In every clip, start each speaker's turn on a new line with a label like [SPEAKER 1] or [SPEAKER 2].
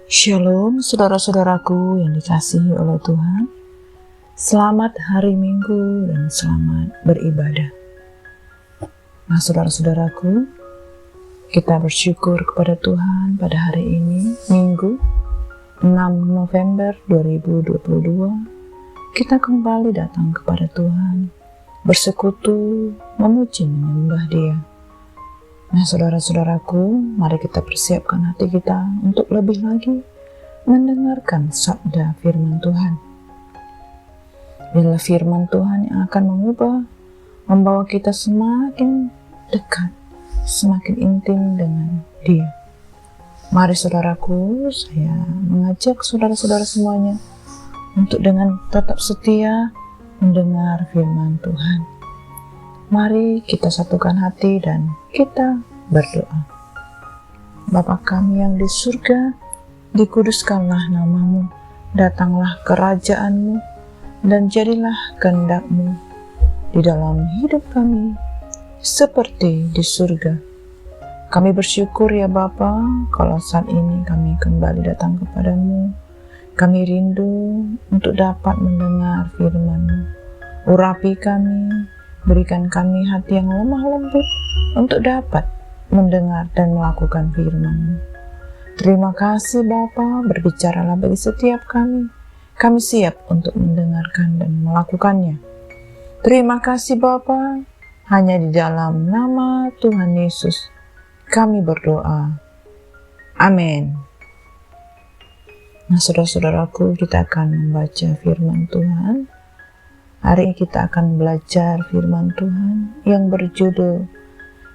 [SPEAKER 1] Shalom saudara-saudaraku yang dikasihi oleh Tuhan. Selamat hari Minggu dan selamat beribadah. Nah saudara-saudaraku, kita bersyukur kepada Tuhan pada hari ini, Minggu 6 November 2022. Kita kembali datang kepada Tuhan, bersekutu, memuji, menyembah Dia. Nah saudara-saudaraku, mari kita persiapkan hati kita untuk lebih lagi mendengarkan sabda firman Tuhan. Bila firman Tuhan yang akan mengubah, membawa kita semakin dekat, semakin intim dengan Dia. Mari saudaraku, saya mengajak saudara-saudara semuanya untuk dengan tetap setia mendengar firman Tuhan. Mari kita satukan hati dan kita berdoa. Bapa kami yang di surga, dikuduskanlah namamu, datanglah kerajaanmu, dan jadilah kehendak-mu di dalam hidup kami, seperti di surga. Kami bersyukur ya Bapa, kalau saat ini kami kembali datang kepadamu. Kami rindu untuk dapat mendengar firman-Mu. Urapi kami, berikan kami hati yang lemah lembut untuk dapat mendengar dan melakukan firman-Mu. Terima kasih Bapa, berbicaralah bagi setiap kami. Kami siap untuk mendengarkan dan melakukannya. Terima kasih Bapa, hanya di dalam nama Tuhan Yesus kami berdoa. Amin. Nah saudara-saudaraku, kita akan membaca firman Tuhan. Hari ini kita akan belajar firman Tuhan yang berjudul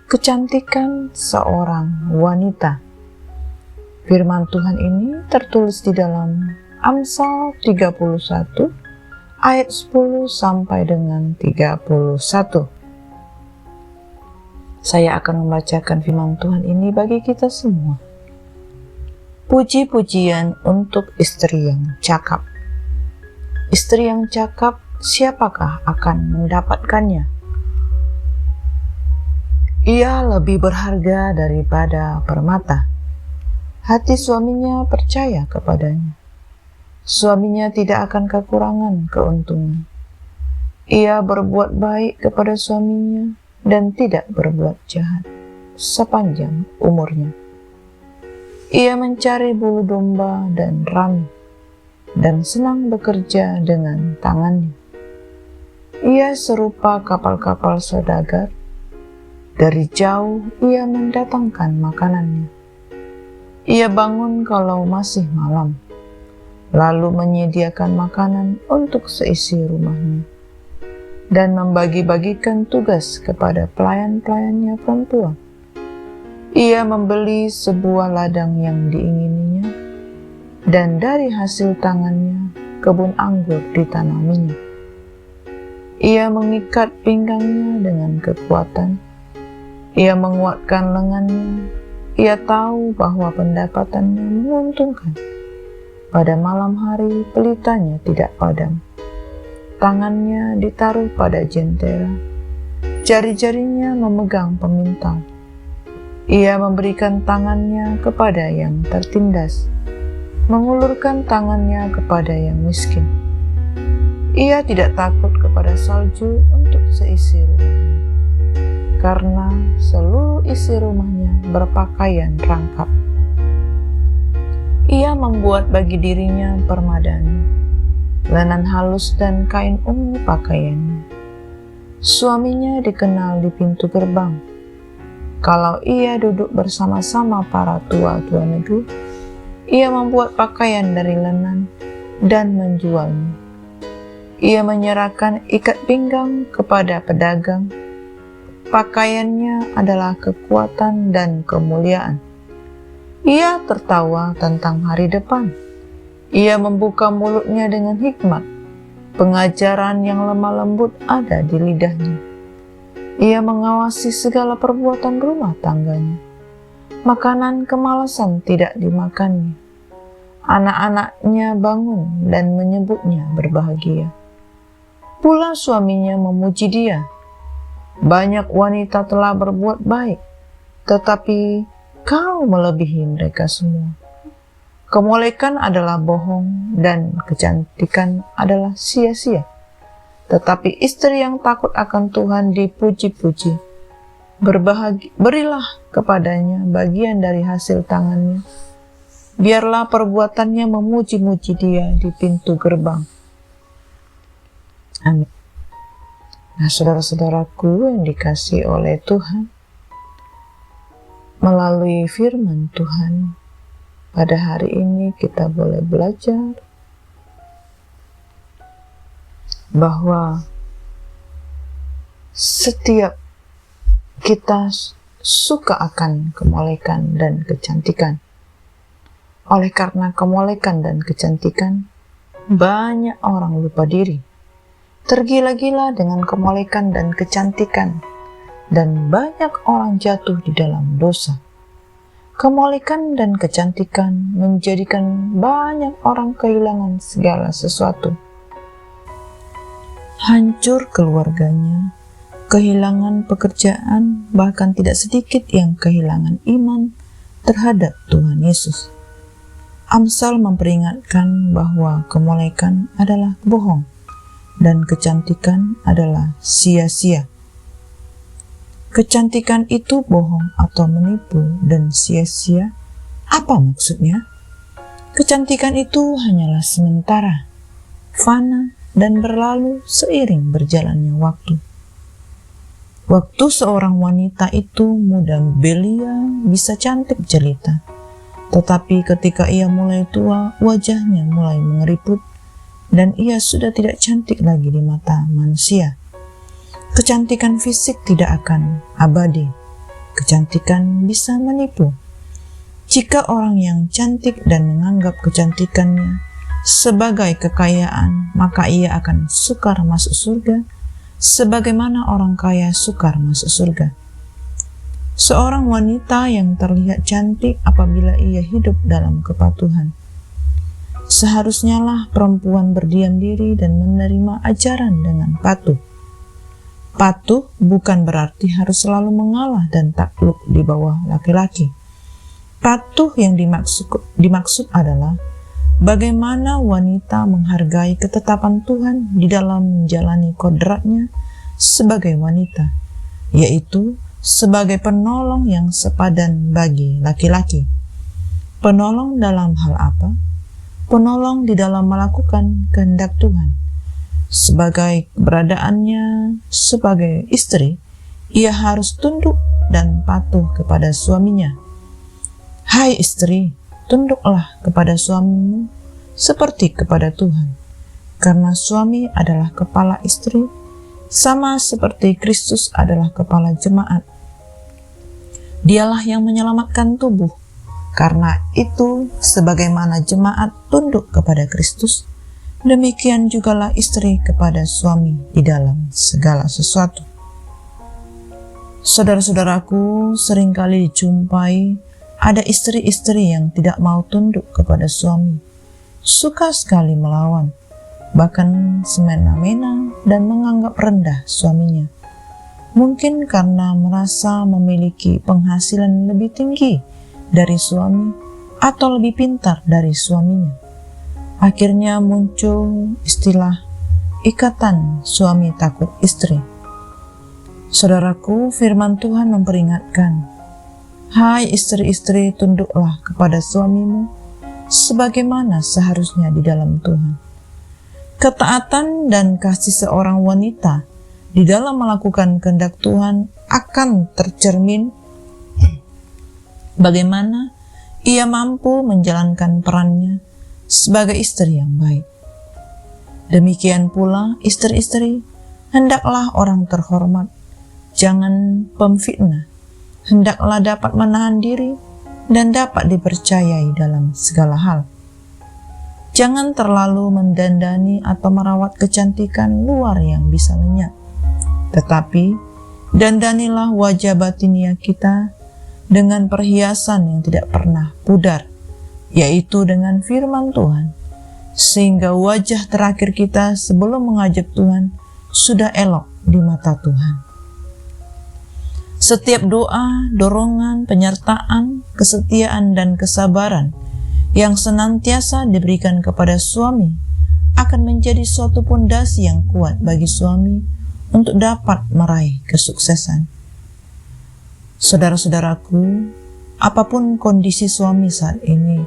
[SPEAKER 1] Kecantikan Seorang Wanita. Firman Tuhan ini tertulis di dalam Amsal 31 ayat 10 sampai dengan 31. Saya akan membacakan firman Tuhan ini bagi kita semua. Puji-pujian untuk istri yang cakap. Istri yang cakap, siapakah akan mendapatkannya? Ia lebih berharga daripada permata. Hati suaminya percaya kepadanya. Suaminya tidak akan kekurangan keuntungan. Ia berbuat baik kepada suaminya dan tidak berbuat jahat sepanjang umurnya. Ia mencari bulu domba dan rami, dan senang bekerja dengan tangannya. Ia serupa kapal-kapal saudagar. Dari jauh ia mendatangkan makanannya. Ia bangun kalau masih malam, lalu menyediakan makanan untuk seisi rumahnya, dan membagi-bagikan tugas kepada pelayan-pelayannya perempuan. Ia membeli sebuah ladang yang diingininya, dan dari hasil tangannya kebun anggur ditanaminya. Ia mengikat pinggangnya dengan kekuatan. Ia menguatkan lengannya. Ia tahu bahwa pendapatannya menguntungkan. Pada malam hari pelitanya tidak padam. Tangannya ditaruh pada jentera. Jari-jarinya memegang pemintal. Ia memberikan tangannya kepada yang tertindas, mengulurkan tangannya kepada yang miskin. Ia tidak takut kepada salju untuk seisi rumahnya, karena seluruh isi rumahnya berpakaian rangkap. Ia membuat bagi dirinya permadani, lenan halus dan kain ungu pakaiannya. Suaminya dikenal di pintu gerbang. Kalau ia duduk bersama-sama para tua-tua negeri, ia membuat pakaian dari lenan dan menjualnya. Ia menyerahkan ikat pinggang kepada pedagang. Pakaiannya adalah kekuatan dan kemuliaan. Ia tertawa tentang hari depan. Ia membuka mulutnya dengan hikmat. Pengajaran yang lemah lembut ada di lidahnya. Ia mengawasi segala perbuatan rumah tangganya. Makanan kemalasan tidak dimakannya. Anak-anaknya bangun dan menyebutnya berbahagia. Pula suaminya memuji dia. Banyak wanita telah berbuat baik, tetapi kau melebihi mereka semua. Kemolekan adalah bohong dan kecantikan adalah sia-sia. Tetapi istri yang takut akan Tuhan dipuji-puji. Berilah kepadanya bagian dari hasil tangannya. Biarlah perbuatannya memuji-muji dia di pintu gerbang. Amin. Nah, saudara-saudaraku yang dikasihi oleh Tuhan, melalui firman Tuhan, pada hari ini kita boleh belajar bahwa setiap kita suka akan kemolekan dan kecantikan. Oleh karena kemolekan dan kecantikan, banyak orang lupa diri, tergila-gila dengan kemolekan dan kecantikan, dan banyak orang jatuh di dalam dosa. Kemolekan dan kecantikan menjadikan banyak orang kehilangan segala sesuatu. Hancur keluarganya, kehilangan pekerjaan, bahkan tidak sedikit yang kehilangan iman terhadap Tuhan Yesus. Amsal memperingatkan bahwa kemolekan adalah bohong dan kecantikan adalah sia-sia. Kecantikan itu bohong atau menipu dan sia-sia. Apa maksudnya? Kecantikan itu hanyalah sementara, fana, dan berlalu seiring berjalannya waktu. Waktu seorang wanita itu muda belia bisa cantik jelita, tetapi ketika ia mulai tua, wajahnya mulai mengeriput dan ia sudah tidak cantik lagi di mata manusia. Kecantikan fisik tidak akan abadi. Kecantikan bisa menipu. Jika orang yang cantik dan menganggap kecantikannya sebagai kekayaan, maka ia akan sukar masuk surga, sebagaimana orang kaya sukar masuk surga. Seorang wanita yang terlihat cantik apabila ia hidup dalam kepatuhan. Seharusnya lah perempuan berdiam diri dan menerima ajaran dengan patuh. Patuh bukan berarti harus selalu mengalah dan takluk di bawah laki-laki. Patuh yang dimaksud adalah bagaimana wanita menghargai ketetapan Tuhan di dalam menjalani kodratnya sebagai wanita, yaitu sebagai penolong yang sepadan bagi laki-laki. Penolong dalam hal apa? Penolong di dalam melakukan kehendak Tuhan. Sebagai keberadaannya sebagai istri, ia harus tunduk dan patuh kepada suaminya. Hai istri, tunduklah kepada suamimu seperti kepada Tuhan, karena suami adalah kepala istri, sama seperti Kristus adalah kepala jemaat. Dialah yang menyelamatkan tubuh. Karena itu, sebagaimana jemaat tunduk kepada Kristus, demikian jugalah istri kepada suami di dalam segala sesuatu. Saudara-saudaraku, seringkali dijumpai ada istri-istri yang tidak mau tunduk kepada suami, suka sekali melawan, bahkan semena-mena dan menganggap rendah suaminya. Mungkin karena merasa memiliki penghasilan lebih tinggi dari suami atau lebih pintar dari suaminya. Akhirnya muncul istilah ikatan suami takut istri. Saudaraku, firman Tuhan memperingatkan, hai istri-istri, tunduklah kepada suamimu sebagaimana seharusnya di dalam Tuhan. Ketaatan dan kasih seorang wanita di dalam melakukan kehendak Tuhan akan tercermin bagaimana ia mampu menjalankan perannya sebagai istri yang baik. Demikian pula istri-istri, hendaklah orang terhormat, jangan pemfitnah, hendaklah dapat menahan diri dan dapat dipercayai dalam segala hal. Jangan terlalu mendandani atau merawat kecantikan luar yang bisa lenyap, tetapi dandanilah wajah batinia kita dengan perhiasan yang tidak pernah pudar, yaitu dengan firman Tuhan, sehingga wajah terakhir kita sebelum mengajak Tuhan sudah elok di mata Tuhan. Setiap doa, dorongan, penyertaan, kesetiaan, dan kesabaran yang senantiasa diberikan kepada suami akan menjadi suatu pondasi yang kuat bagi suami untuk dapat meraih kesuksesan. Saudara-saudaraku, apapun kondisi suami saat ini,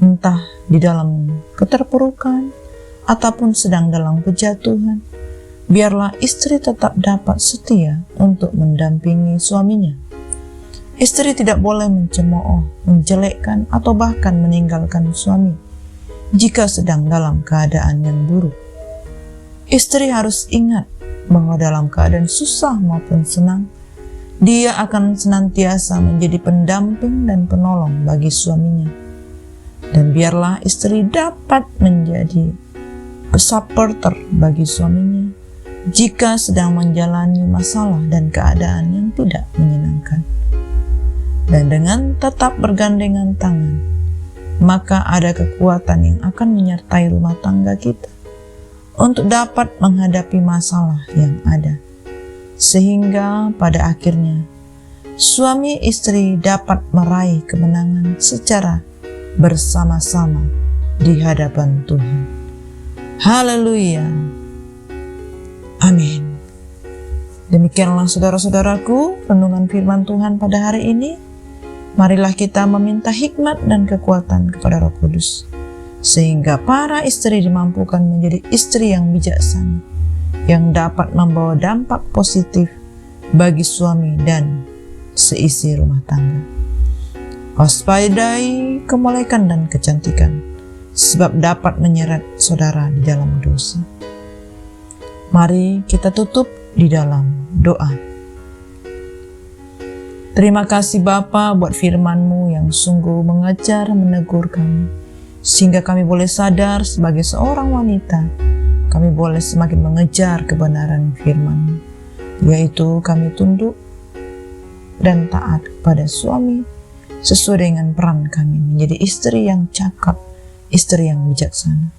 [SPEAKER 1] entah di dalam keterpurukan ataupun sedang dalam kejatuhan, biarlah istri tetap dapat setia untuk mendampingi suaminya. Istri tidak boleh mencemooh, menjelekkan, atau bahkan meninggalkan suami jika sedang dalam keadaan yang buruk. Istri harus ingat bahwa dalam keadaan susah maupun senang, dia akan senantiasa menjadi pendamping dan penolong bagi suaminya. Dan biarlah istri dapat menjadi supporter bagi suaminya jika sedang menjalani masalah dan keadaan yang tidak menyenangkan. Dan dengan tetap bergandengan tangan, maka ada kekuatan yang akan menyertai rumah tangga kita untuk dapat menghadapi masalah yang ada. Sehingga pada akhirnya, suami istri dapat meraih kemenangan secara bersama-sama di hadapan Tuhan. Haleluya. Amin. Demikianlah saudara-saudaraku, renungan firman Tuhan pada hari ini. Marilah kita meminta hikmat dan kekuatan kepada Roh Kudus, sehingga para istri dimampukan menjadi istri yang bijaksana, yang dapat membawa dampak positif bagi suami dan seisi rumah tangga. Waspadai kemolekan dan kecantikan, sebab dapat menyeret saudara di dalam dosa. Mari kita tutup di dalam doa. Terima kasih Bapa buat firman-Mu yang sungguh mengajar, menegur kami, sehingga kami boleh sadar sebagai seorang wanita, kami boleh semakin mengejar kebenaran firman-Mu, yaitu kami tunduk dan taat kepada suami, sesuai dengan peran kami menjadi istri yang cakap, istri yang bijaksana,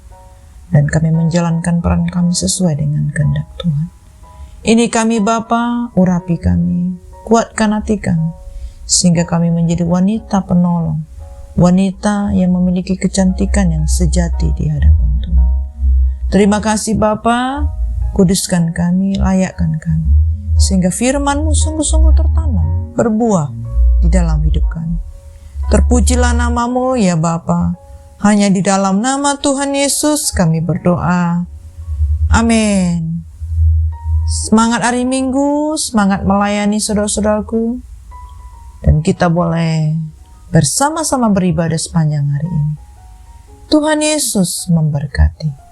[SPEAKER 1] dan kami menjalankan peran kami sesuai dengan kehendak Tuhan. Ini kami Bapa, urapi kami, kuatkan hati kami, sehingga kami menjadi wanita penolong, wanita yang memiliki kecantikan yang sejati di hadapan Tuhan. Terima kasih Bapa, kuduskan kami, layakkan kami, sehingga firman-Mu sungguh-sungguh tertanam, berbuah di dalam hidup kami. Terpujilah nama-Mu ya Bapa, hanya di dalam nama Tuhan Yesus kami berdoa. Amin. Semangat hari Minggu, semangat melayani saudara-saudaraku, dan kita boleh bersama-sama beribadah sepanjang hari ini. Tuhan Yesus memberkati.